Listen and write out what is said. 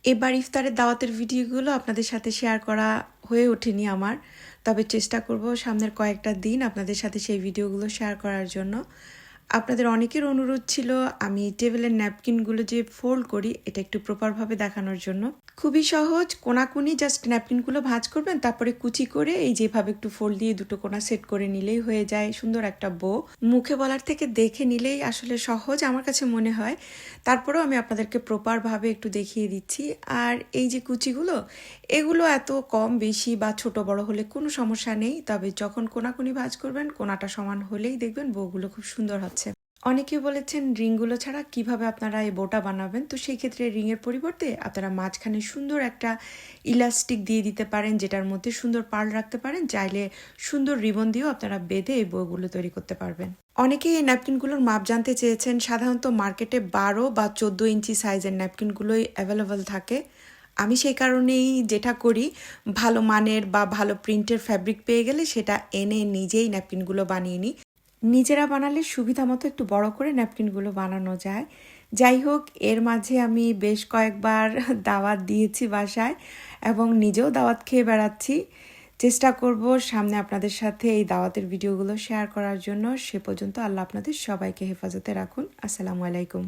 এবার ইফতারের দাওয়াতের ভিডিওগুলো আপনাদের সাথে শেয়ার করা হয়ে ওঠেনি আমার, তবে চেষ্টা করব সামনের কয়েকটা দিন আপনাদের সাথে সেই ভিডিওগুলো শেয়ার করার জন্য। আপনাদের অনেকের অনুরোধ ছিল আমি টেবিলের ন্যাপকিনগুলো যে ফোল্ড করি এটা একটু প্রপারভাবে দেখানোর জন্য। খুবই সহজ, কোনাকুনি জাস্ট ন্যাপকিনগুলো ভাঁজ করবেন, তারপরে কুচি করে এই যেভাবে একটু ফোল্ড দিয়ে দুটো কোনা সেট করে নিলেই হয়ে যায় সুন্দর একটা বো। মুখে বলার থেকে দেখে নিলেই আসলে সহজ আমার কাছে মনে হয়, তারপরেও আমি আপনাদেরকে প্রপারভাবে একটু দেখিয়ে দিচ্ছি। আর এই যে কুচিগুলো, এগুলো এত কম বেশি বা ছোট বড় হলে কোনো সমস্যা নেই, তবে যখন কোনাকুনি ভাঁজ করবেন কোনাটা সমান হলেই দেখবেন বউগুলো খুব সুন্দর হচ্ছে। অনেকে বলেছেন রিংগুলো ছাড়া কিভাবে আপনারা এই বোটা বানাবেন, তো সেই ক্ষেত্রে রিংয়ের পরিবর্তে আপনারা মাঝখানে সুন্দর একটা ইলাস্টিক দিয়ে দিতে পারেন, যেটার মধ্যে সুন্দর পার্ল রাখতে পারেন। চাইলে সুন্দর রিবন দিয়েও আপনারা বেঁধে এই বউগুলো তৈরি করতে পারবেন। অনেকেই এই ন্যাপকিনগুলোর মাপ জানতে চেয়েছেন। সাধারণত মার্কেটে 12 বা 14 ইঞ্চি সাইজের ন্যাপকিনগুলোই অ্যাভেলেবল থাকে। আমি সেই কারণেই যেটা করি, ভালো মানের বা ভালো প্রিন্টের ফ্যাব্রিক পেয়ে গেলে সেটা এনে নিজেই ন্যাপকিনগুলো বানিয়ে নিই। নিজেরা বানালে সুবিধা মতো একটু বড় করে ন্যাপকিনগুলো বানানো যায়। যাই হোক, এর মাঝে আমি বেশ কয়েকবার দাওয়াত দিয়েছি বাসায় এবং নিজেও দাওয়াত খেয়ে বেড়াচ্ছি। চেষ্টা করব সামনে আপনাদের সাথে এই দাওয়াতের ভিডিওগুলো শেয়ার করার জন্য। সে পর্যন্ত আল্লাহ আপনাদের সবাইকে হেফাজতে রাখুন। আসসালামু আলাইকুম।